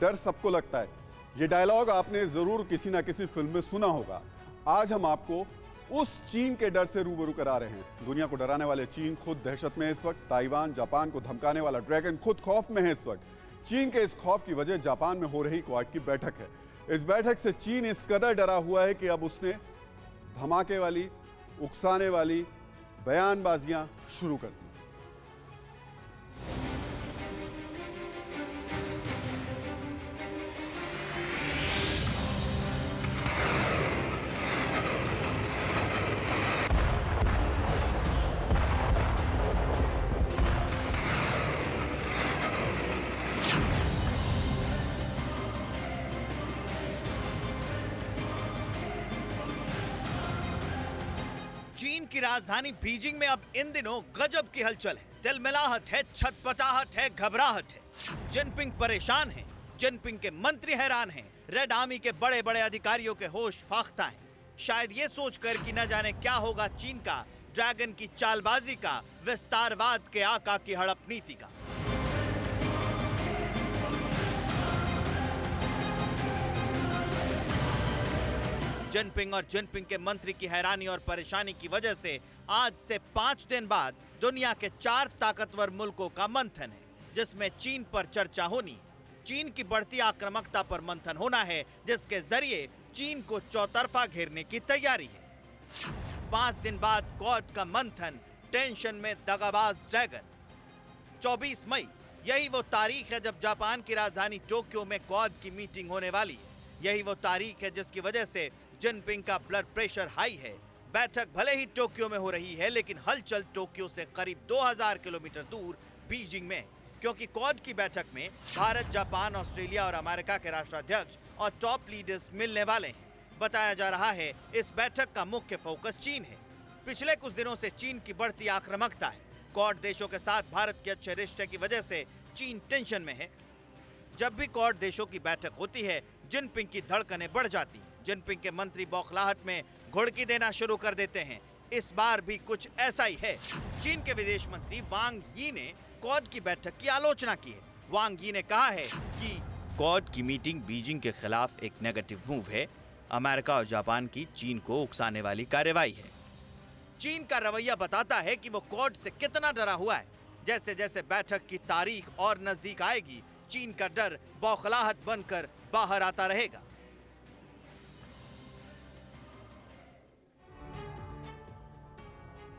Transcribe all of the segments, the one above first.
डर सबको लगता है। ये डायलॉग आपने जरूर किसी ना किसी फिल्म में सुना होगा। आज हम आपको उस चीन के डर से रूबरू करा रहे हैं। दुनिया को डराने वाले चीन खुद दहशत में है इस वक्त। ताइवान, जापान को धमकाने वाला ड्रैगन खुद खौफ में है इस वक्त। चीन के इस खौफ की वजह जापान में हो रही क्वाड की बैठक है। इस बैठक से चीन इस कदर डरा हुआ है कि अब उसने धमाके वाली, उकसाने वाली बयानबाजियां शुरू कर दी। चीन की राजधानी बीजिंग में अब इन दिनों गजब की हलचल है। तिलमिलाहट है, छटपटाहट है, घबराहट है। जिनपिंग परेशान है, जिनपिंग के मंत्री हैरान हैं, रेड आर्मी के बड़े बड़े अधिकारियों के होश फाख्ता हैं। शायद ये सोचकर कि न जाने क्या होगा चीन का, ड्रैगन की चालबाजी का, विस्तारवाद के आका की हड़प नीति का। जिनपिंग और जिनपिंग के मंत्री की हैरानी और परेशानी की वजह से आज से 5 दिन बाद दुनिया के 4 ताकतवर मुल्कों का मंथन है, जिसमें चीन पर चर्चा होनी है। चीन की बढ़ती आक्रामकता पर मंथन होना है, जिसके जरिए चीन को चौतरफा घेरने की तैयारी है। 5 दिन बाद क्वाड का मंथन, टेंशन में दगाबाज ड्रैगन। 24 मई, यही वो तारीख है जब जापान की राजधानी टोक्यो में क्वाड की मीटिंग होने वाली है। यही वो तारीख है जिसकी वजह से जिनपिंग का ब्लड प्रेशर हाई है। बैठक भले ही टोक्यो में हो रही है, लेकिन हलचल टोक्यो से करीब 2000 किलोमीटर दूर बीजिंग में, क्योंकि क्वाड की बैठक में भारत, जापान, ऑस्ट्रेलिया और अमेरिका के राष्ट्राध्यक्ष और टॉप लीडर्स मिलने वाले हैं। बताया जा रहा है इस बैठक का मुख्य फोकस चीन है। पिछले कुछ दिनों से चीन की बढ़ती आक्रामकता है। क्वाड देशों के साथ भारत के अच्छे रिश्ते की वजह से चीन टेंशन में है। जब भी क्वाड देशों की बैठक होती है, जिनपिंग की धड़कनें बढ़ जाती हैं। जिनपिंग के मंत्री बौखलाहट में घुड़की देना शुरू कर देते हैं। इस बार भी कुछ ऐसा ही है। चीन के विदेश मंत्री वांग यी ने क्वाड की बैठक की आलोचना की है। वांग यी ने कहा है कि क्वाड की मीटिंग बीजिंग के खिलाफ एक नेगेटिव मूव है। अमेरिका और जापान की चीन को उकसाने वाली कार्रवाई है। चीन का रवैया बताता है कि वो क्वाड से कितना डरा हुआ है। जैसे जैसे बैठक की तारीख और नजदीक आएगी, चीन का डर बौखलाहट बनकर बाहर आता रहेगा।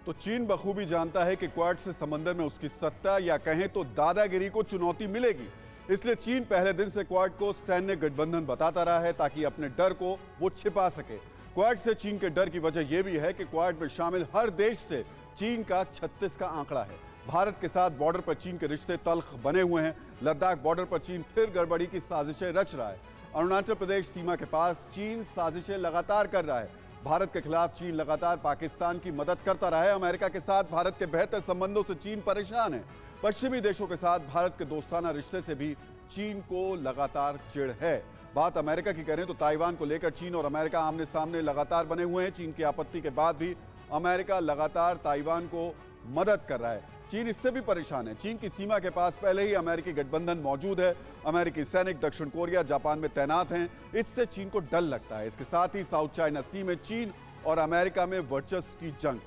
तो चीन बखूबी जानता है कि क्वाड से समंदर में उसकी सत्ता या कहें तो दादागिरी को चुनौती मिलेगी। इसलिए चीन पहले दिन से क्वाड को सैन्य गठबंधन बताता रहा है, ताकि अपने डर को वो छिपा सके। क्वाड से चीन के डर की वजह यह भी है कि क्वाड में शामिल हर देश से चीन का 36 का आंकड़ा है। भारत के साथ बॉर्डर पर चीन के रिश्ते तल्ख बने हुए हैं। लद्दाख बॉर्डर पर चीन फिर गड़बड़ी की साजिशें रच रहा है। अरुणाचल प्रदेश सीमा के पास चीन साजिशें लगातार कर रहा है। भारत के खिलाफ चीन लगातार पाकिस्तान की मदद करता रहा है। अमेरिका के साथ भारत के बेहतर संबंधों से चीन परेशान है। पश्चिमी देशों के साथ भारत के दोस्ताना रिश्ते से भी चीन को लगातार चिढ़ है। बात अमेरिका की करें तो ताइवान को लेकर चीन और अमेरिका आमने सामने लगातार बने हुए हैं। चीन की आपत्ति के बाद भी अमेरिका लगातार ताइवान को मदद कर रहा है। चीन इससे भी परेशान है। चीन की सीमा के पास पहले ही अमेरिकी गठबंधन मौजूद है। अमेरिकी सैनिक दक्षिण कोरिया, जापान में तैनात हैं। इससे चीन को डर लगता है। इसके साथ ही साउथ चाइना सी में चीन और अमेरिका में वर्चस्व की जंग।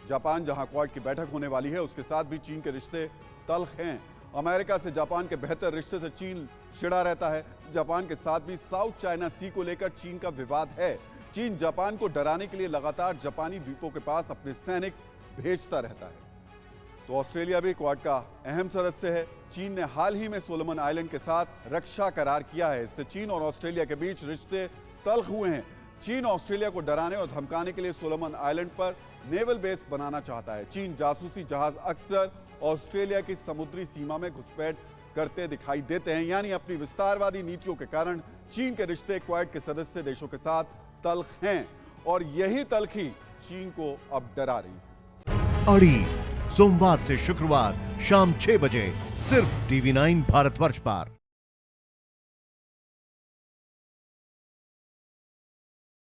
जापान, जहां क्वाड की बैठक होने वाली है, उसके साथ भी चीन के रिश्ते तल्ख हैं। अमेरिका से जापान के बेहतर रिश्ते से चीन चिढ़ा रहता है। जापान के साथ भी साउथ चाइना सी को लेकर चीन का विवाद है। चीन जापान को डराने के लिए लगातार जापानी द्वीपों के पास अपने सैनिक भेजता रहता है। तो ऑस्ट्रेलिया भी क्वाड का अहम सदस्य है। चीन ने हाल ही में सोलोमन आइलैंड के साथ रक्षा करार किया है। इससे चीन और ऑस्ट्रेलिया के बीच रिश्ते तल्ख हुए हैं। चीन ऑस्ट्रेलिया को डराने और धमकाने के लिए सोलोमन आइलैंड पर नेवल बेस बनाना चाहता है। चीन जासूसी जहाज अक्सर ऑस्ट्रेलिया की समुद्री सीमा में घुसपैठ करते दिखाई देते हैं। यानी अपनी विस्तारवादी नीतियों के कारण चीन के रिश्ते क्वाड के सदस्य देशों के साथ तल्ख हैं और यही तल्खी चीन को अब डरा रही है। अड़ी सोमवार से शुक्रवार शाम 6 बजे सिर्फ टीवी 9 भारतवर्ष पर।